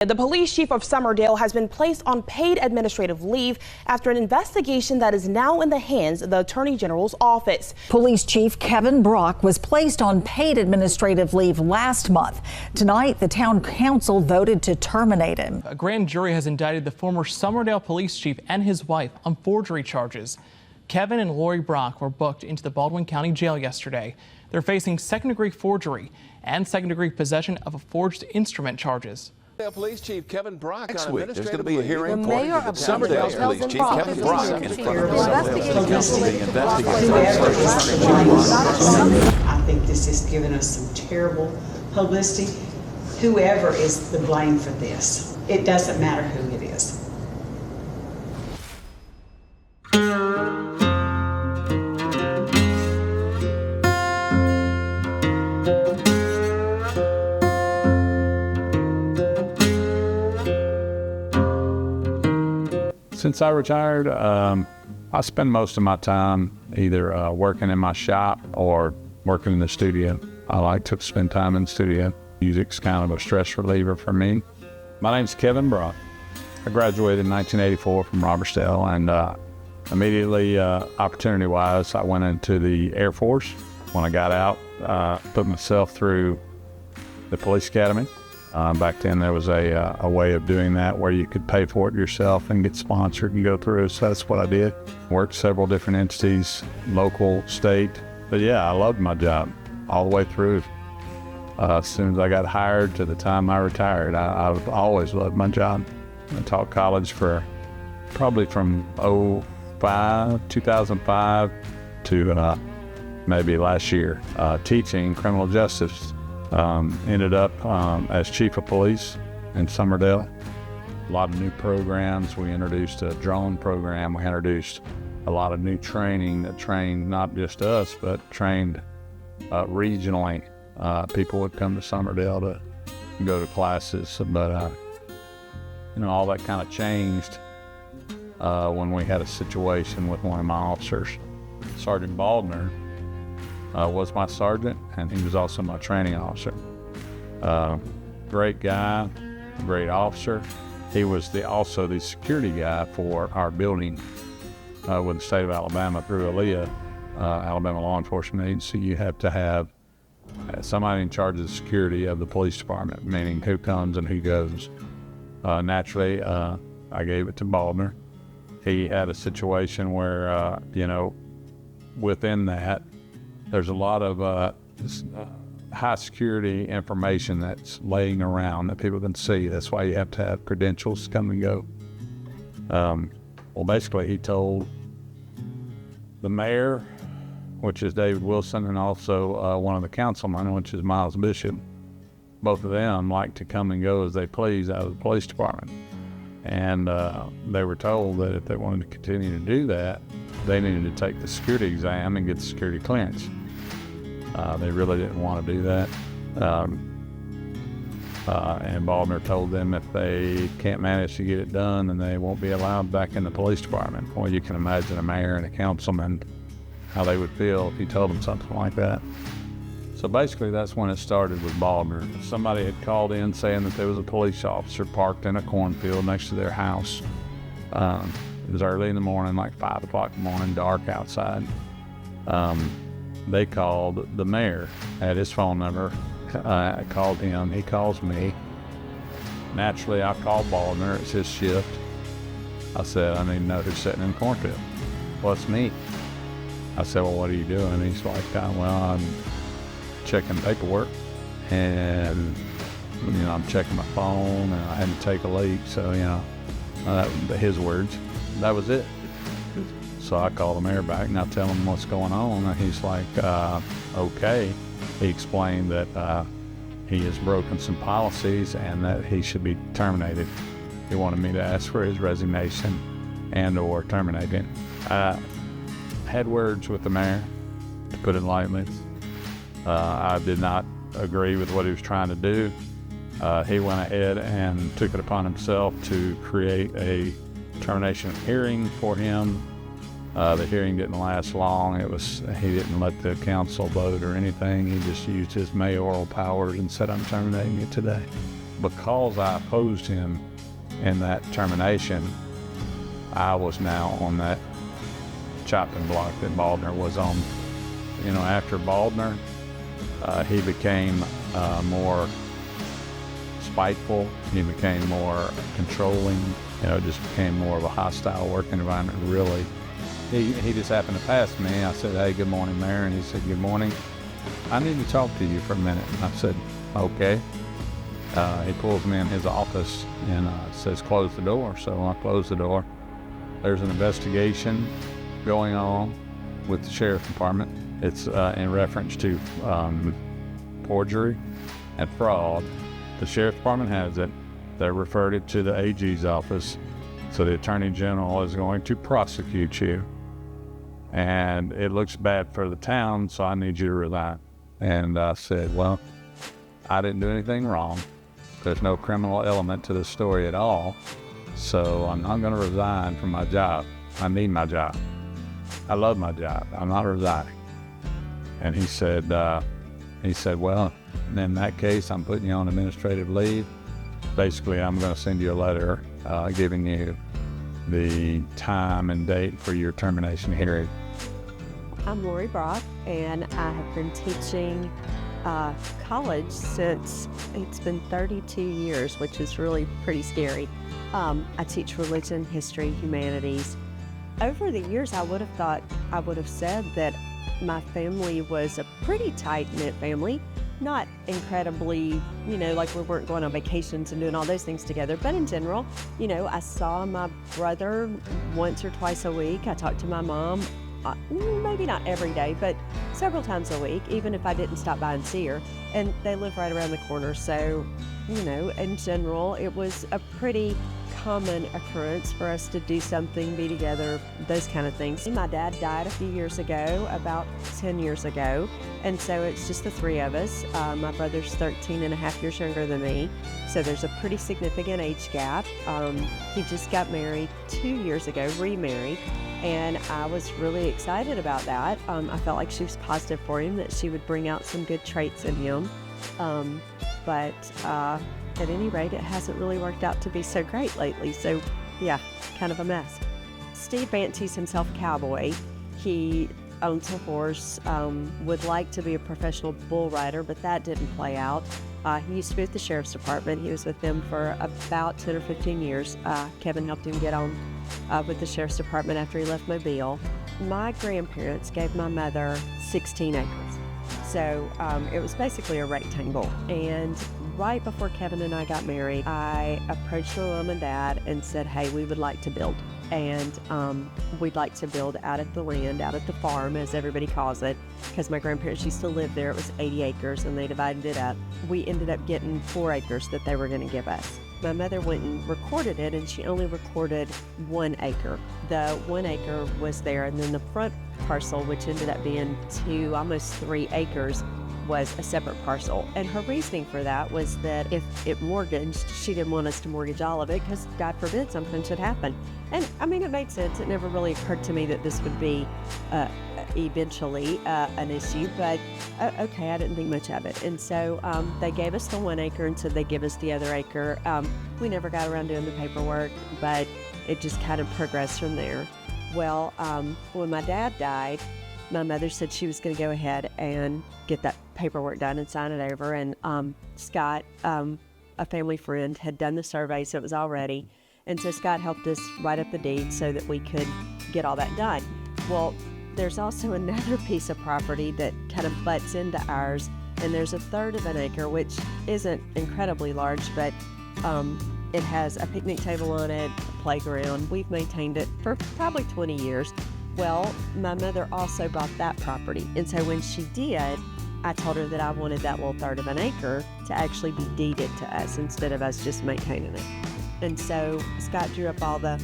The police chief of Summerdale has been placed on paid administrative leave after an investigation that is now in the hands of the Attorney General's office. Police Chief Kevin Brock was placed on paid administrative leave last month. Tonight, the town council voted to terminate him. A grand jury has indicted the former Summerdale police chief and his wife on forgery charges. Kevin and Lori Brock were booked into the Baldwin County Jail yesterday. They're facing second-degree forgery and second-degree possession of a forged instrument charges. Police Chief Kevin Brock Next on week, there's going to be a hearing. The mayor of Summerdale's Police Chief Kevin Brock in front of the I think this has given us some terrible publicity. Whoever is the blame for this, it doesn't matter who it is. Since I retired, I spend most of my time either working in my shop or working in the studio. I like to spend time in the studio. Music's kind of a stress reliever for me. My name's Kevin Brock. I graduated in 1984 from Robertsdale, and immediately, opportunity-wise, I went into the Air Force. When I got out, put myself through the police academy. Back then there was a way of doing that where you could pay for it yourself and get sponsored and go through. So that's what I did. Worked several different entities, local, state. But yeah, I loved my job all the way through. As soon as I got hired to the time I retired, I've always loved my job. I taught college for probably from 2005 to maybe last year, teaching criminal justice. Ended up as chief of police in Summerdale. A lot of new programs. We introduced a drone program. We introduced a lot of new training that trained not just us, but trained regionally. People would come to Summerdale to go to classes, but all that kind of changed when we had a situation with one of my officers. Sergeant Baldner was my sergeant, and he was also my training officer. Great guy, great officer. He was also the security guy for our building with the state of Alabama through ALEA, Alabama Law Enforcement Agency. You have to have somebody in charge of the security of the police department, meaning who comes and who goes. Naturally, I gave it to Baldner. He had a situation where, within that, there's a lot of high security information that's laying around that people can see. That's why you have to have credentials to come and go. Well, basically, he told the mayor, which is David Wilson, and also one of the councilmen, which is Miles Bishop. Both of them like to come and go as they please out of the police department. And they were told that if they wanted to continue to do that, they needed to take the security exam and get the security clearance. They really didn't want to do that. And Baldner told them if they can't manage to get it done, then they won't be allowed back in the police department. Well, you can imagine a mayor and a councilman, how they would feel if he told them something like that. So basically, that's when it started with Baldner. Somebody had called in saying that there was a police officer parked in a cornfield next to their house. It was early in the morning, like 5 o'clock in the morning, dark outside. They called the mayor, had his phone number. I called him, he calls me. Naturally, I called Baldner, it's his shift. I said, I need to know who's sitting in the cornfield. Well, it's me. I said, well, what are you doing? He's like, well, I'm checking paperwork, and I'm checking my phone, and I had to take a leak, so his words. That was it. So I called the mayor back and I tell him what's going on, and he's like, okay. He explained that he has broken some policies and that he should be terminated. He wanted me to ask for his resignation and or terminate him. I had words with the mayor, to put it lightly. I did not agree with what he was trying to do. He went ahead and took it upon himself to create a termination hearing for him. The hearing didn't last long. He didn't let the council vote or anything. He just used his mayoral powers and said, I'm terminating it today. because I opposed him in that termination, I was now on that chopping block that Baldner was on. You know, after Baldner, he became more spiteful. He became more controlling. You know, just became more of a hostile working environment, really. He just happened to pass me. I said, "Hey, good morning, Mayor." And he said, "Good morning. I need to talk to you for a minute." And I said, "Okay." He pulls me in his office and says, "Close the door." So I close the door. There's an investigation going on with the Sheriff's Department. It's in reference to forgery and fraud. The Sheriff's Department has it. They referred it to the AG's office. So the Attorney General is going to prosecute you. And it looks bad for the town, so I need you to resign. And I said, "Well, I didn't do anything wrong. There's no criminal element to the story at all. So I'm not going to resign from my job. I need my job. I love my job. I'm not resigning." And he said, "Well, in that case, I'm putting you on administrative leave. Basically, I'm going to send you a letter giving you the time and date for your termination hearing." I'm Lori Brock, and I have been teaching college since it's been 32 years, which is really pretty scary. I teach religion, history, humanities. Over the years, I would have said that my family was a pretty tight-knit family. Not incredibly, you know, like we weren't going on vacations and doing all those things together, but in general, you know, I saw my brother once or twice a week. I talked to my mom, maybe not every day, but several times a week, even if I didn't stop by and see her. And they live right around the corner, so, you know, in general, it was a pretty common occurrence for us to do something, be together, those kind of things. My dad died a few years ago, about 10 years ago, and so it's just the three of us. My brother's 13 and a half years younger than me, so there's a pretty significant age gap. He just got married 2 years ago, remarried, and I was really excited about that. I felt like she was positive for him, that she would bring out some good traits in him, but at any rate, it hasn't really worked out to be so great lately. So, yeah, kind of a mess. Steve fancies himself a cowboy. He owns a horse, would like to be a professional bull rider, but that didn't play out. He used to be with the Sheriff's Department. He was with them for about 10 or 15 years. Kevin helped him get on with the Sheriff's Department after he left Mobile. My grandparents gave my mother 16 acres. So it was basically a rectangle. And right before Kevin and I got married, I approached my mom and dad and said, "Hey, we would like to build. And we'd like to build out at the land, out at the farm, as everybody calls it, because my grandparents used to live there. It was 80 acres, and they divided it up. We ended up getting 4 acres that they were going to give us. My mother went and recorded it, and she only recorded 1 acre. The 1 acre was there, and then the front parcel, which ended up being 2, almost 3 acres, was a separate parcel. And her reasoning for that was that if it mortgaged, she didn't want us to mortgage all of it because, God forbid, something should happen. And I mean, it made sense. It never really occurred to me that this would be eventually an issue, but okay, I didn't think much of it. And so they gave us the 1 acre and said they'd give us the other acre. We never got around doing the paperwork, but it just kind of progressed from there. Well, when my dad died, my mother said she was going to go ahead and get that paperwork done and sign it over. And Scott, a family friend, had done the survey, so it was all ready. And so Scott helped us write up the deed so that we could get all that done. Well, there's also another piece of property that kind of butts into ours, and there's 1/3 of an acre, which isn't incredibly large, but it has a picnic table on it, a playground. We've maintained it for probably 20 years. Well, my mother also bought that property, and so when she did, I told her that I wanted that little 1/3 of an acre to actually be deeded to us instead of us just maintaining it. And so Scott drew up all the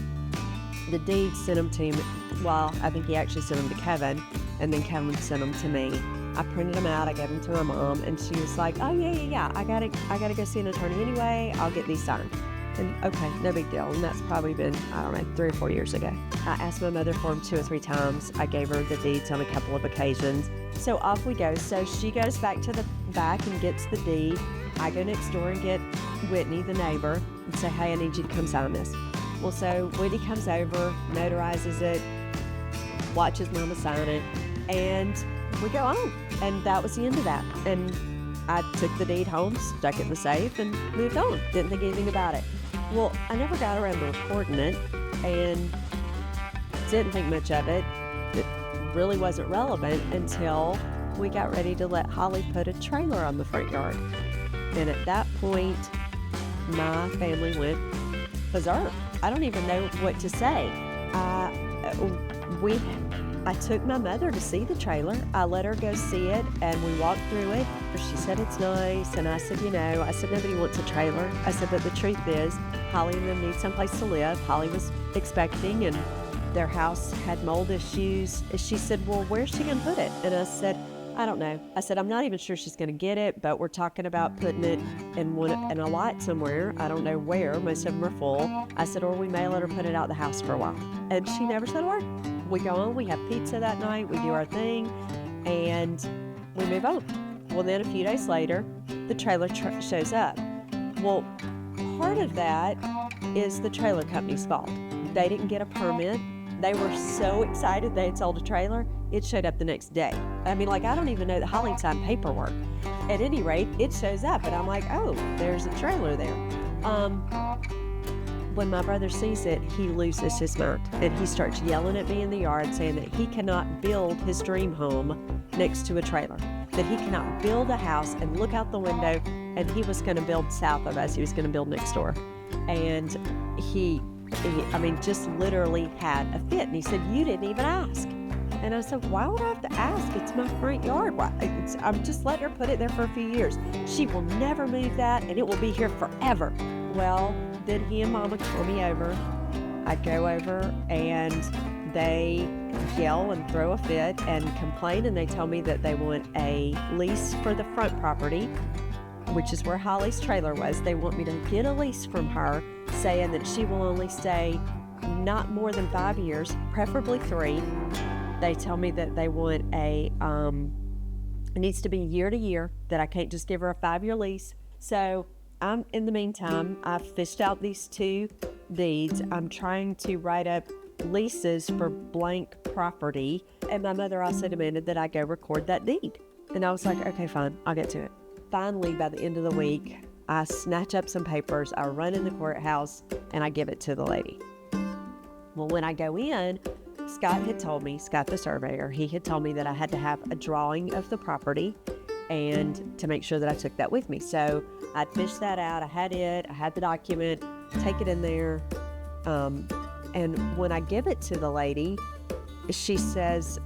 deeds, sent them to him. Well, I think he actually sent them to Kevin, and then Kevin sent them to me. I printed them out, I gave them to my mom, and she was like, "Oh yeah, I gotta go see an attorney anyway. I'll get these signed." And okay, no big deal. And that's probably been, I don't know, 3 or 4 years ago. I asked my mother for them 2 or 3 times. I gave her the deeds on a couple of occasions. So off we go. So she goes back to the back and gets the deed. I go next door and get Whitney, the neighbor, and say, hey, I need you to come sign this. Well, so Whitney comes over, notarizes it, watches Mama sign it, and we go on. And that was the end of that. And I took the deed home, stuck it in the safe, and moved on. Didn't think anything about it. Well, I never got around to recording it, and didn't think much of it. It really wasn't relevant until we got ready to let Holly put a trailer on the front yard. And at that point, my family went berserk. I don't even know what to say. I took my mother to see the trailer. I let her go see it, and we walked through it. She said it's nice, and I said, nobody wants a trailer. I said, but the truth is, Holly and them need someplace to live. Holly was expecting, and their house had mold issues. She said, well, where's she gonna put it? And I said, I don't know. I said, I'm not even sure she's gonna get it, but we're talking about putting it in a lot somewhere. I don't know where, most of them are full. I said, or we may let her put it out the house for a while. And she never said a word. We go on, we have pizza that night, we do our thing, and we move on. Well, then a few days later, the trailer shows up. Well, part of that is the trailer company's fault. They didn't get a permit. They were so excited they had sold a trailer, it showed up the next day. I mean, I don't even know that Holly signed paperwork. At any rate, it shows up, and I'm like, oh, there's a trailer there. When my brother sees it, he loses his mind, and he starts yelling at me in the yard saying that he cannot build his dream home next to a trailer, that he cannot build a house and look out the window, and he was going to build south of us. He was going to build next door. And he just literally had a fit. And he said, you didn't even ask. And I said, why would I have to ask? It's my front yard. I'm just letting her put it there for a few years. She will never move that, and it will be here forever. Well, then he and Mama call me over. I go over, and they yell and throw a fit and complain, and they tell me that they want a lease for the front property, which is where Holly's trailer was. They want me to get a lease from her saying that she will only stay not more than 5 years, preferably 3. They tell me that they want it needs to be year to year, that I can't just give her a 5-year lease. So in the meantime, I've fished out these 2 deeds. I'm trying to write up leases for blank property. And my mother also demanded that I go record that deed. And I was like, okay, fine, I'll get to it. Finally, by the end of the week, I snatch up some papers, I run in the courthouse, and I give it to the lady. Well, when I go in, Scott the surveyor, he had told me that I had to have a drawing of the property and to make sure that I took that with me. So I'd fished that out, I had the document, take it in there, and when I give it to the lady, she says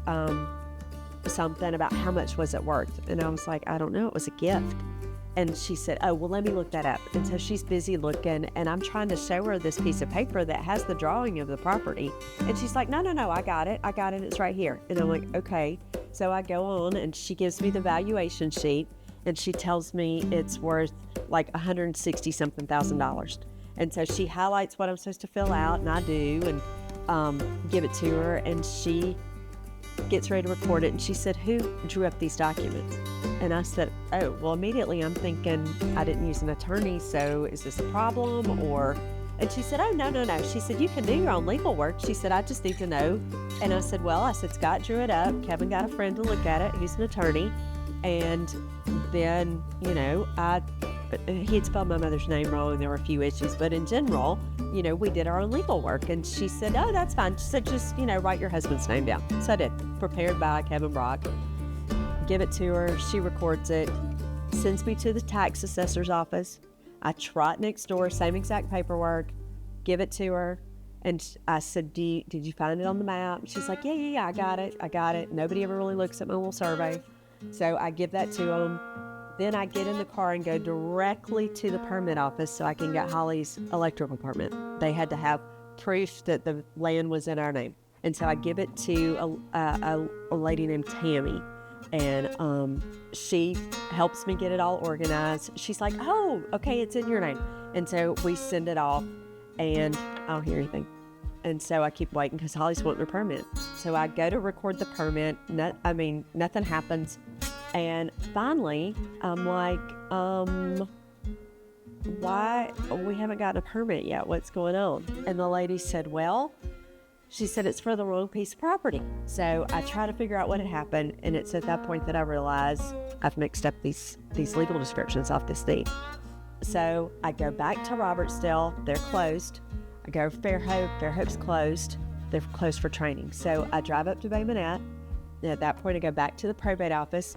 something about how much was it worth, and I was like, I don't know, it was a gift. And she said, oh, well, let me look that up. And so she's busy looking, and I'm trying to show her this piece of paper that has the drawing of the property. And she's like, no, I got it, it's right here. And I'm like, okay. So I go on, and she gives me the valuation sheet, and she tells me it's worth like $160-something thousand. And so she highlights what I'm supposed to fill out, and I do, and give it to her, and she gets ready to record it, and she said, who drew up these documents? And I said, oh, well, immediately I'm thinking I didn't use an attorney, so is this a problem? And she said, oh, no. She said, you can do your own legal work. She said, I just need to know. And I said, Scott drew it up. Kevin got a friend to look at it. He's an attorney. And then, he had spelled my mother's name wrong. There were a few issues, but in general, we did our own legal work. And she said, oh, that's fine. She said, just, write your husband's name down. So I did. Prepared by Kevin Brock. Give it to her. She records it, sends me to the tax assessor's office. I trot next door, same exact paperwork, give it to her. And I said, did you find it on the map? She's like, yeah, I got it. Nobody ever really looks at my little survey. So I give that to them. Then I get in the car and go directly to the permit office so I can get Holly's electrical permit. They had to have proof that the land was in our name. And so I give it to a lady named Tammy. And she helps me get it all organized. She's like, oh, okay, it's in your name. And so we send it off, and I don't hear anything. And so I keep waiting because Holly's wanting her permit. So I go to record the permit. Nothing happens. And finally, I'm like, why we haven't gotten a permit yet? What's going on? And the lady said, well, she said it's for the wrong piece of property. So I try to figure out what had happened, and it's at that point that I realize I've mixed up these legal descriptions off this deed. So I go back to Robertsdale, they're closed. I go Fairhope's closed. They're closed for training. So I drive up to Bay Minette. And at that point, I go back to the probate office,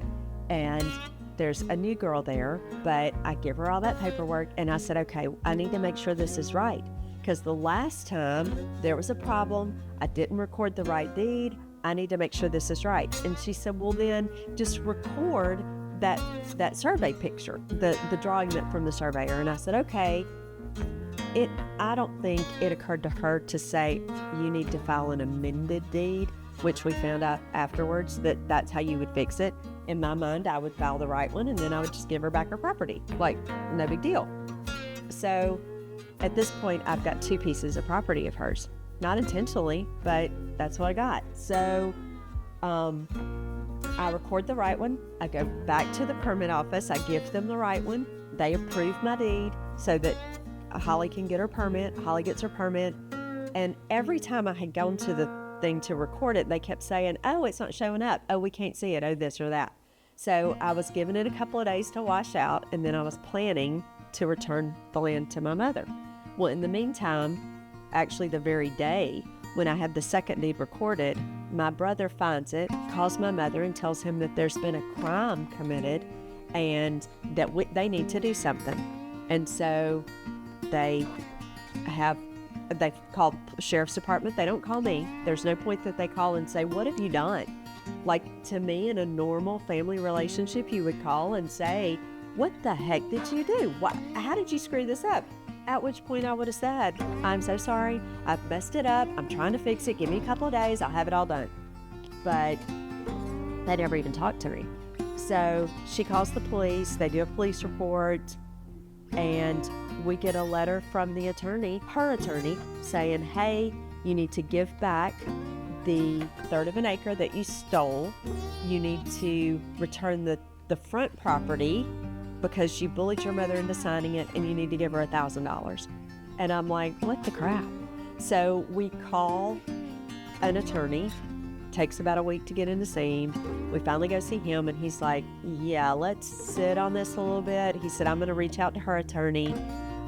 and there's a new girl there, but I give her all that paperwork, and I said, okay, I need to make sure this is right. Because the last time there was a problem, I didn't record the right deed. I need to make sure this is right. And she said, well, then just record that survey picture, the drawing from the surveyor. And I said, okay. I don't think it occurred to her to say, you need to file an amended deed, which we found out afterwards that that's how you would fix it. In my mind, I would file the right one, and then I would just give her back her property. Like, no big deal. So at this point, I've got 2 pieces of property of hers. Not intentionally, but that's what I got. So I record the right one. I go back to the permit office. I give them the right one. They approve my deed so that Holly can get her permit. Holly gets her permit. And every time I had gone to the thing to record it, they kept saying, oh, it's not showing up. Oh, we can't see it. Oh, this or that. So I was giving it a couple of days to wash out, and then I was planning to return the land to my mother. Well, in the meantime, actually the very day when I had the second deed recorded, my brother finds it, calls my mother and tells him that there's been a crime committed and that they need to do something. And so they call the sheriff's department. They don't call me. There's no point that they call and say, what have you done? Like, to me, in a normal family relationship, you would call and say, what the heck did you do? How did you screw this up? At which point I would have said, I'm so sorry. I've messed it up. I'm trying to fix it. Give me a couple of days. I'll have it all done. But they never even talked to me. So she calls the police. They do a police report. And we get a letter from the attorney, her attorney, saying, hey, you need to give back the 1/3 of an acre that you stole. You need to return the front property because you bullied your mother into signing it, and you need to give her $1,000. And I'm like, what the crap? So we call an attorney. Takes about a week to get in to see him. We finally go see him, and he's like, yeah, let's sit on this a little bit. He said, I'm going to reach out to her attorney.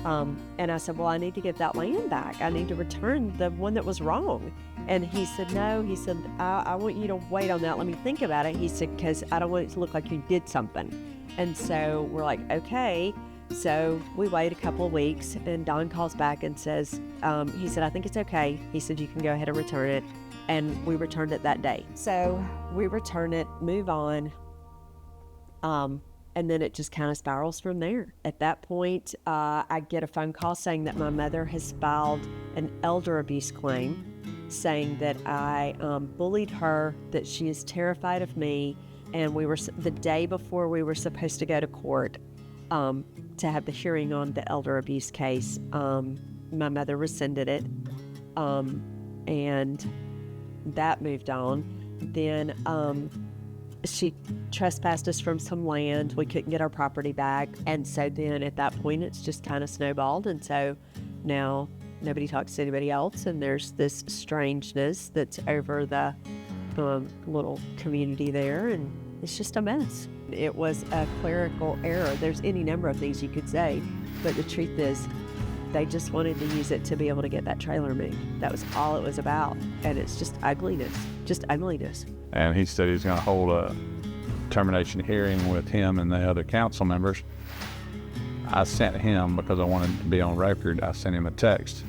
And I said, well, I need to get that land back. I need to return the one that was wrong. And he said, no. He said, I want you to wait on that. Let me think about it. He said, because I don't want it to look like you did something. And so we're like, okay. So we wait a couple of weeks, and Don calls back and says, he said, I think it's okay. He said, you can go ahead and return it. And we returned it that day. So we return it, move on. And then it just kind of spirals from there. At that point, I get a phone call saying that my mother has filed an elder abuse claim, saying that I bullied her, that she is terrified of me. And we were, the day before we were supposed to go to court to have the hearing on the elder abuse case, my mother rescinded it. And that moved on. Then she trespassed us from some land. We couldn't get our property back. And so then at that point, it's just kind of snowballed. And so now nobody talks to anybody else. And there's this strangeness that's over the little community there. And it's just a mess. It was a clerical error. There's any number of things you could say. But the truth is, they just wanted to use it to be able to get that trailer moved. That was all it was about. And it's just ugliness, And he said he's going to hold a termination hearing with him and the other council members. I sent him, because I wanted to be on record, I sent him a text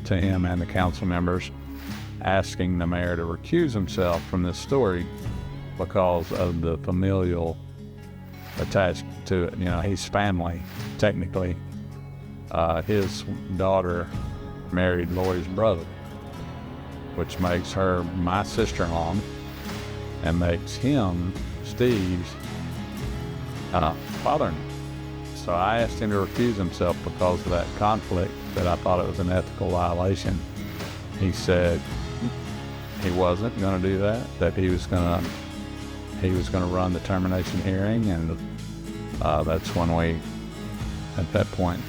to him and the council members asking the mayor to recuse himself from this story because of the familial attached to it. You know, he's family, technically. His daughter married Lori's brother, which makes her my sister-in-law and makes him Steve's father-in-law. So I asked him to recuse himself because of that conflict, that I thought it was an ethical violation. He said he wasn't going to do that he was going to run the termination hearing, and that's when we, at that point,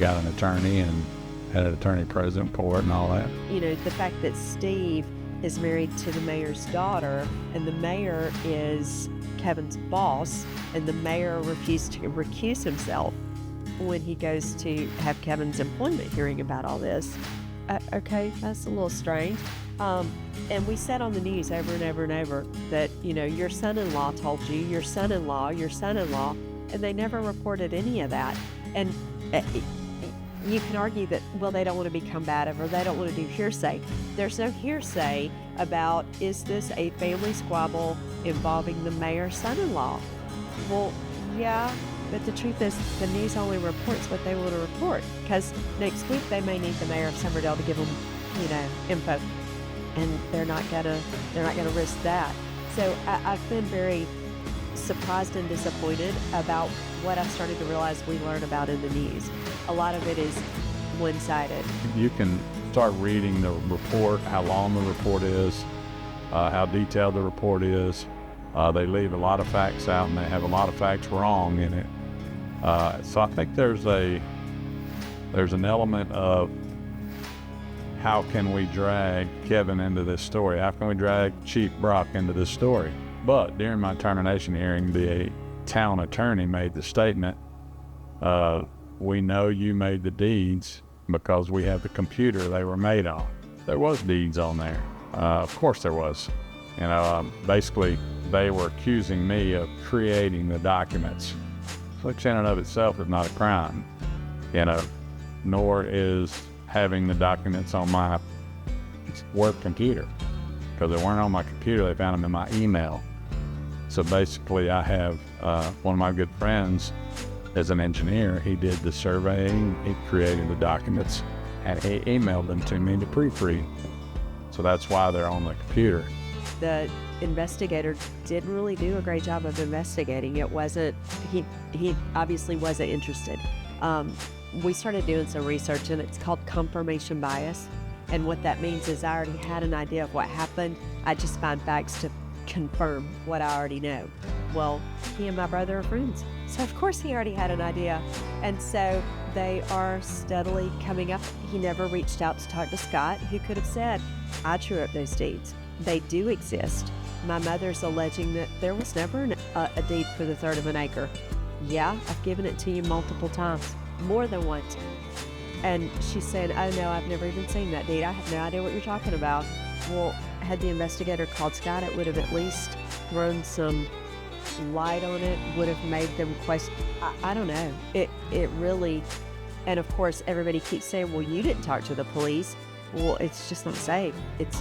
got an attorney and had an attorney present for it and all that. You know, the fact that Steve is married to the mayor's daughter, and the mayor is Kevin's boss, and the mayor refused to recuse himself when he goes to have Kevin's employment hearing about all this. Okay, that's a little strange. And we said on the news over and over and over that, you know, your son-in-law told you, your son-in-law, and they never reported any of that. And you can argue that, well, they don't want to be combative or they don't want to do hearsay. There's no hearsay about, is this a family squabble involving the mayor's son-in-law? Well, yeah, but the truth is the news only reports what they want to report, because next week they may need the mayor of Somerdale to give them, you know, info, and they're not gonna risk that. So I've been very surprised and disappointed about what I started to realize we learn about in the news. A lot of it is one-sided. You can start reading the report, how long the report is, how detailed the report is. They leave a lot of facts out, and they have a lot of facts wrong in it. So I think there's an element of how can we drag Kevin into this story? How can we drag Chief Brock into this story? But during my termination hearing, the town attorney made the statement, we know you made the deeds because we have the computer they were made on. There was deeds on there. Of course there was. You know, basically they were accusing me of creating the documents, which in and of itself is not a crime, you know, nor is having the documents on my work computer, because they weren't on my computer. They found them in my email. So basically I have one of my good friends is an engineer. He did the surveying, he created the documents, and he emailed them to me to proofread. So that's why they're on the computer. The investigator didn't really do a great job of investigating. It wasn't, he obviously wasn't interested. We started doing some research, and it's called confirmation bias. And what that means is I already had an idea of what happened. I just find facts to confirm what I already know. Well, he and my brother are friends, so of course he already had an idea. And so they are steadily coming up. He never reached out to talk to Scott, who could have said, I drew up those deeds. They do exist. My mother's alleging that there was never a deed for the third of an acre. Yeah, I've given it to you multiple times, more than once. And she's saying, oh no, I've never even seen that deed. I have no idea what you're talking about. Well, had the investigator called Scott, it would have at least thrown some light on it, would have made them question. I don't know. It really, and of course everybody keeps saying, well, you didn't talk to the police. Well, it's just not safe.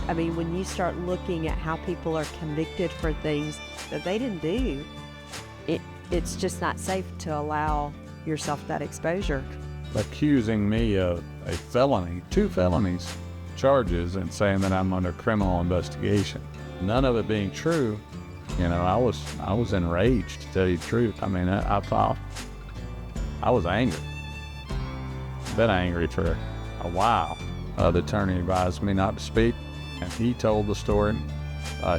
I mean, when you start looking at how people are convicted for things that they didn't do, it's just not safe to allow yourself that exposure. Accusing me of a felony, 2 felonies charges, and saying that I'm under criminal investigation. None of it being true. You know, I was enraged, to tell you the truth. I mean, I thought I was angry. Been angry for a while. The attorney advised me not to speak, and he told the story.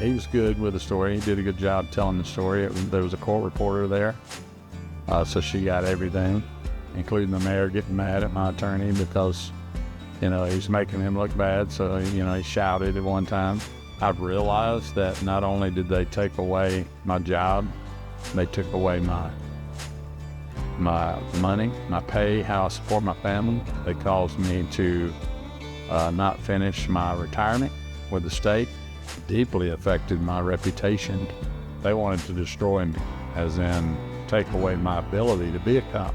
He was good with the story. He did a good job telling the story. There was a court reporter there, so she got everything, including the mayor getting mad at my attorney because, you know, he's making him look bad. So, you know, he shouted at one time. I've realized that not only did they take away my job, they took away my money, my pay, how I support my family. They caused me to not finish my retirement with the state. Deeply affected my reputation. They wanted to destroy me, as in take away my ability to be a cop.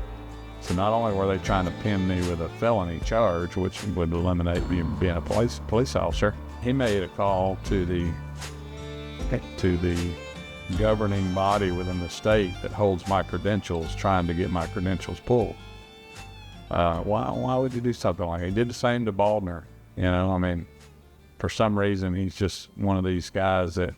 So not only were they trying to pin me with a felony charge, which would eliminate me being a police officer, he made a call to the governing body within the state that holds my credentials, trying to get my credentials pulled. Why would you do something like that? He did the same to Baldner. You know, I mean, for some reason, he's just one of these guys that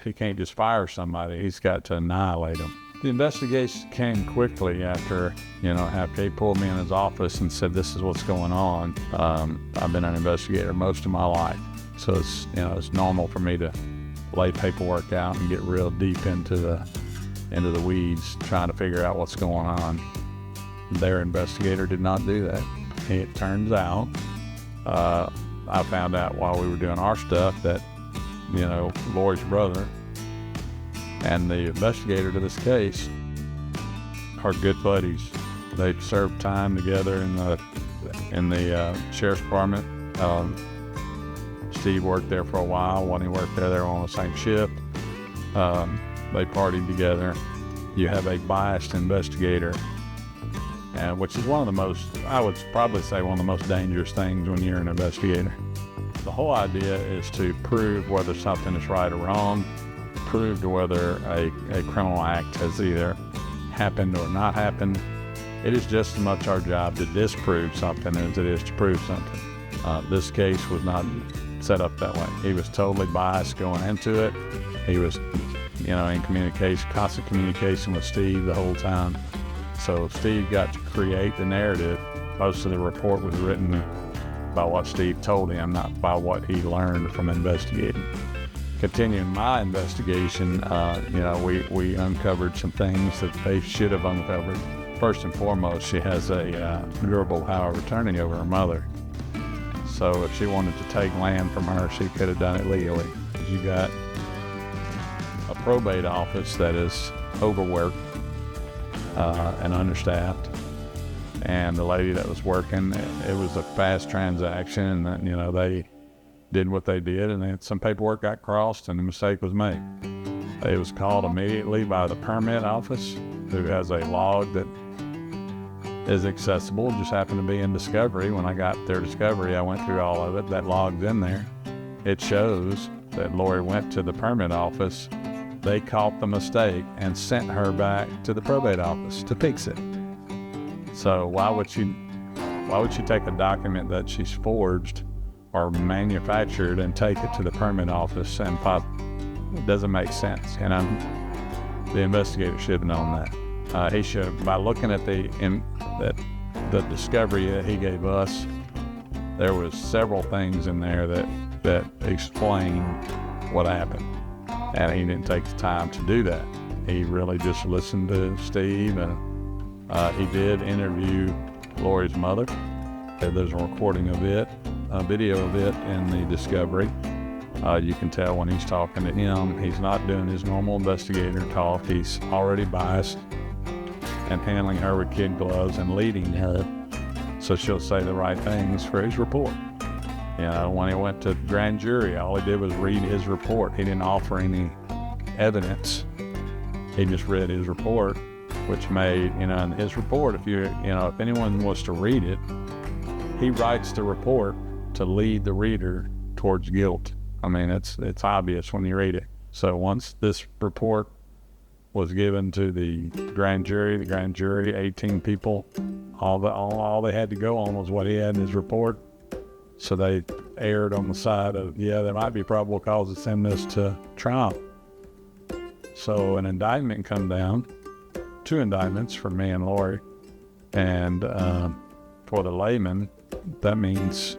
he can't just fire somebody. He's got to annihilate them. The investigation came quickly after he pulled me in his office and said, this is what's going on. I've been an investigator most of my life. So it's normal for me to lay paperwork out and get real deep into the weeds, trying to figure out what's going on. Their investigator did not do that. It turns out, I found out while we were doing our stuff that, Lori's brother and the investigator to this case are good buddies. They've served time together in the sheriff's department. Steve worked there for a while. When he worked there, they were on the same shift. They partied together. You have a biased investigator, and which is one of the most, I would probably say, one of the most dangerous things when you're an investigator. The whole idea is to prove whether something is right or wrong, prove to whether a criminal act has either happened or not happened. It is just as much our job to disprove something as it is to prove something. This case was not set up that way. He was totally biased going into it. He was, in communication, constant communication with Steve the whole time. So Steve got to create the narrative. Most of the report was written by what Steve told him, not by what he learned from investigating. Continuing my investigation, we uncovered some things that they should have uncovered. First and foremost, she has a durable power of attorney over her mother. So if she wanted to take land from her, she could have done it legally. You got a probate office that is overworked and understaffed. And the lady that was working, it was a fast transaction, and they did what they did, and then some paperwork got crossed, and the mistake was made. It was called immediately by the permit office, who has a log that is accessible. It just happened to be in Discovery. When I got their Discovery, I went through all of it. That log's in there. It shows that Lori went to the permit office. They caught the mistake and sent her back to the probate office to fix it. So why would she take a document that she's forged or manufactured and take it to the permit office and it doesn't make sense. And the investigator should have known that. He should, by looking at the discovery that he gave us, there was several things in there that explain what happened. And he didn't take the time to do that. He really just listened to Steve, and he did interview Lori's mother. There's a recording of it, a video of it in the Discovery. You can tell when he's talking to him, he's not doing his normal investigator talk. He's already biased and handling her with kid gloves and leading her so she'll say the right things for his report. When he went to grand jury, all he did was read his report. He didn't offer any evidence. He just read his report, which made, in his report, if anyone was to read it, he writes the report to lead the reader towards guilt. I mean, it's obvious when you read it. So once this report was given to the grand jury, 18 people, all they had to go on was what he had in his report. So they erred on the side of, there might be probable cause to send this to trial. So an indictment come down, 2 indictments for me and Lori. And for the layman, that means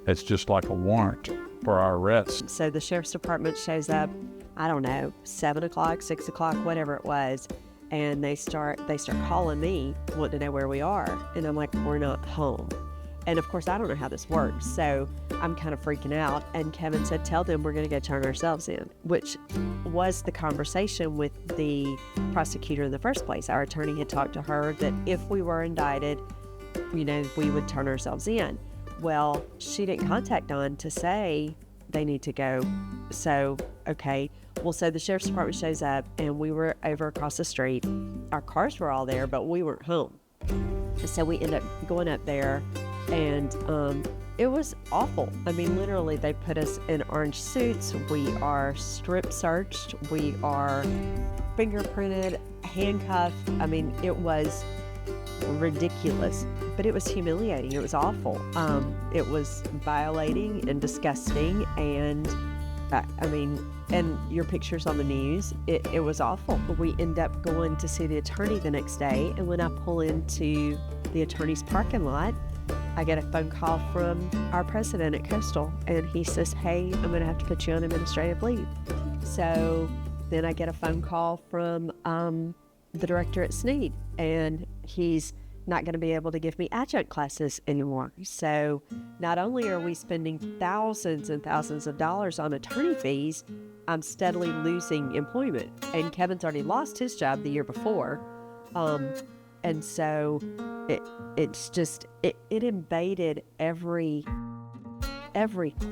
it's just like a warrant for our arrest. So the sheriff's department shows up, 7 o'clock, 6 o'clock, whatever it was, and they start calling me, wanting to know where we are. And I'm like, we're not home. And of course, I don't know how this works, so I'm kind of freaking out. And Kevin said, tell them we're going to go turn ourselves in, which was the conversation with the prosecutor in the first place. Our attorney had talked to her that if we were indicted, we would turn ourselves in. Well, she didn't contact Don to say they need to go. So, okay. Well, so the sheriff's department shows up, and we were over across the street. Our cars were all there, but we weren't home. So we ended up going up there. And it was awful. I mean, literally, they put us in orange suits. We are strip searched. We are fingerprinted, handcuffed. I mean, it was ridiculous, but it was humiliating. It was awful. It was violating and disgusting. And and your pictures on the news, it was awful. But we end up going to see the attorney the next day. And when I pull into the attorney's parking lot, I get a phone call from our president at Coastal, and he says, hey, I'm going to have to put you on administrative leave. So then I get a phone call from the director at Snead, and he's not going to be able to give me adjunct classes anymore. So not only are we spending thousands and thousands of dollars on attorney fees, I'm steadily losing employment. And Kevin's already lost his job the year before. And so it invaded every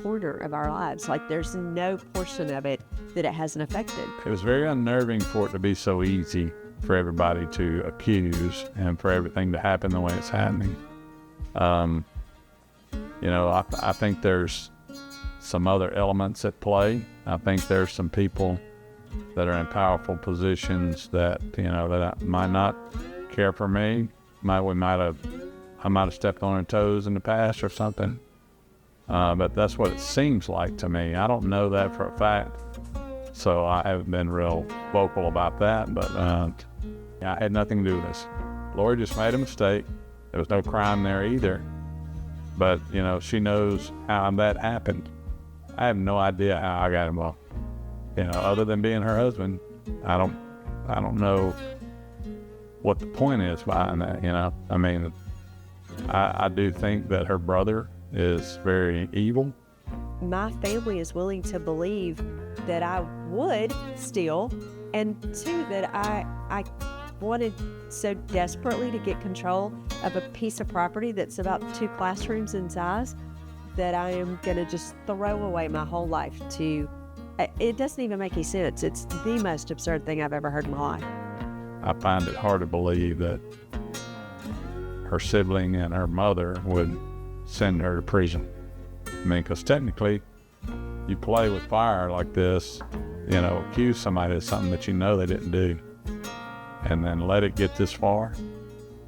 corner of our lives. Like, there's no portion of it that it hasn't affected. It was very unnerving for it to be so easy for everybody to accuse and for everything to happen the way it's happening. I think there's some other elements at play. I think there's some people that are in powerful positions that might not care for me. I might have stepped on their toes in the past or something. But that's what it seems like to me. I don't know that for a fact, so I haven't been real vocal about that. But I had nothing to do with this. Lori just made a mistake. There was no crime there either. But she knows how that happened. I have no idea how I got involved. Other than being her husband, I don't know what the point is behind that. I mean, I do think that her brother is very evil. My family is willing to believe that I would steal, and two, that I wanted so desperately to get control of a piece of property that's about 2 classrooms in size that I am going to just throw away my whole life to. It doesn't even make any sense. It's the most absurd thing I've ever heard in my life. I find it hard to believe that her sibling and her mother would send her to prison. I mean, because technically, you play with fire like this, accuse somebody of something that they didn't do, and then let it get this far.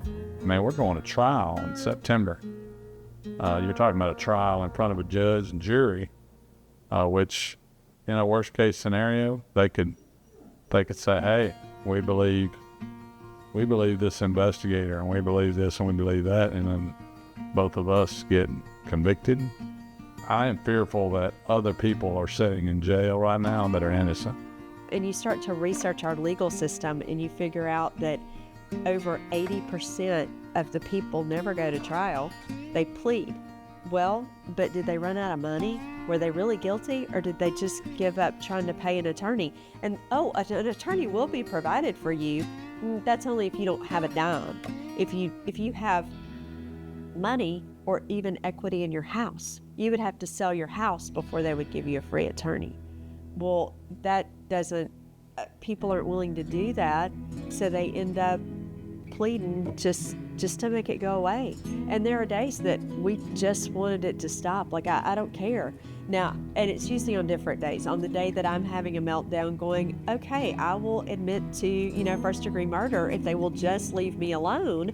I mean, we're going to trial in September. You're talking about a trial in front of a judge and jury, which, worst case scenario, they could say, hey, we believe this investigator, and we believe this and we believe that, and then both of us get convicted. I am fearful that other people are sitting in jail right now that are innocent. And you start to research our legal system, and you figure out that over 80% of the people never go to trial. They plead. Well, but did they run out of money? Were they really guilty, or did they just give up trying to pay an attorney? And an attorney will be provided for you. That's only if you don't have a dime. If you have money or even equity in your house, you would have to sell your house before they would give you a free attorney. Well, that doesn't. People aren't willing to do that, so they end up pleading just to make it go away. And there are days that we just wanted it to stop. Like, I don't care. Now, and it's usually on different days. On the day that I'm having a meltdown going, okay, I will admit to, first-degree murder if they will just leave me alone.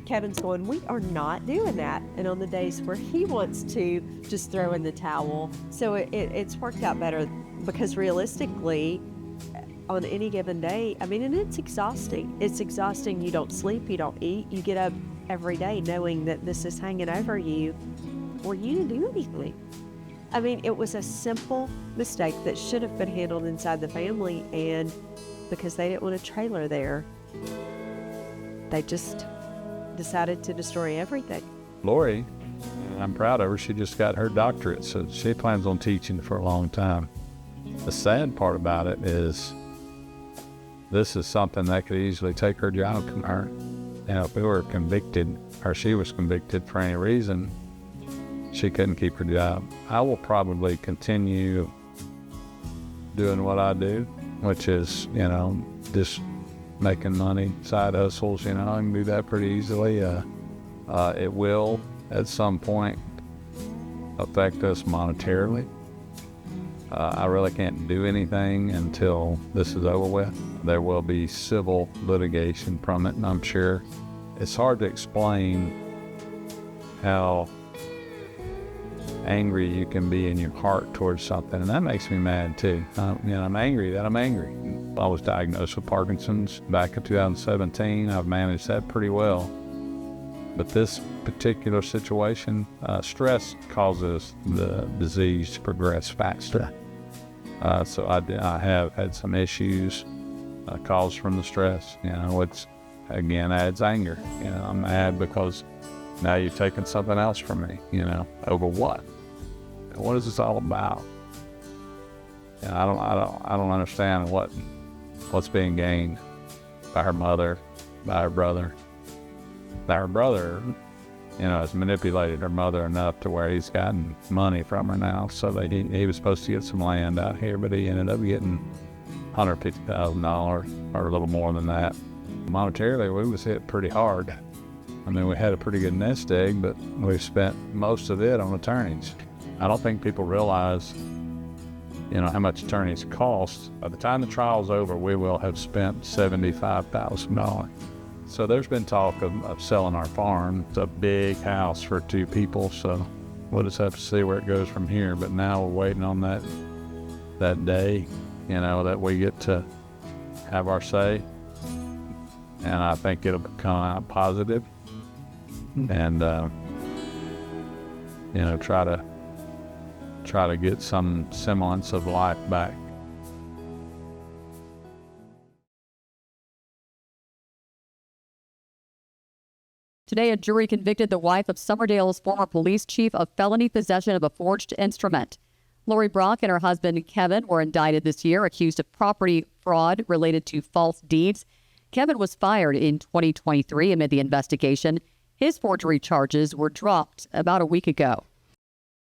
Kevin's going, we are not doing that. And on the days where he wants to just throw in the towel. So it's worked out better, because realistically, on any given day, and it's exhausting. It's exhausting. You don't sleep, you don't eat, you get up every day knowing that this is hanging over you, or you didn't do anything. It was a simple mistake that should have been handled inside the family, and because they didn't want a trailer there, they just decided to destroy everything. Lori, I'm proud of her, she just got her doctorate, so she plans on teaching for a long time. The sad part about it is this is something that could easily take her job from her. If we were convicted, or she was convicted for any reason, she couldn't keep her job. I will probably continue doing what I do, which is, just making money, side hustles, I can do that pretty easily. It will, at some point, affect us monetarily. I really can't do anything until this is over with. There will be civil litigation from it, and I'm sure it's hard to explain how angry you can be in your heart towards something, and that makes me mad too. I'm angry that I'm angry. I was diagnosed with Parkinson's back in 2017. I've managed that pretty well. But this particular situation, stress causes the disease to progress faster. So I have had some issues caused from the stress. again adds anger. You know, I'm mad because now you've taken something else from me, you know, over what? What is this all about? And I don't understand what's being gained by her mother, by her brother. That her brother, you know, has manipulated her mother enough to where he's gotten money from her now. So he was supposed to get some land out here, but he ended up getting $150,000 or a little more than that. Monetarily, we was hit pretty hard. I mean, we had a pretty good nest egg, but we've spent most of it on attorneys. I don't think people realize, you know, how much attorneys cost. By the time the trial's over, we will have spent $75,000. So there's been talk of selling our farm. It's a big house for 2 people, so we'll just have to see where it goes from here. But now we're waiting on that day, you know, that we get to have our say. And I think it'll come out positive and, you know, try to get some semblance of life back. Today, a jury convicted the wife of Summerdale's former police chief of felony possession of a forged instrument. Lori Brock and her husband, Kevin, were indicted this year, accused of property fraud related to false deeds. Kevin was fired in 2023 amid the investigation. His forgery charges were dropped about a week ago.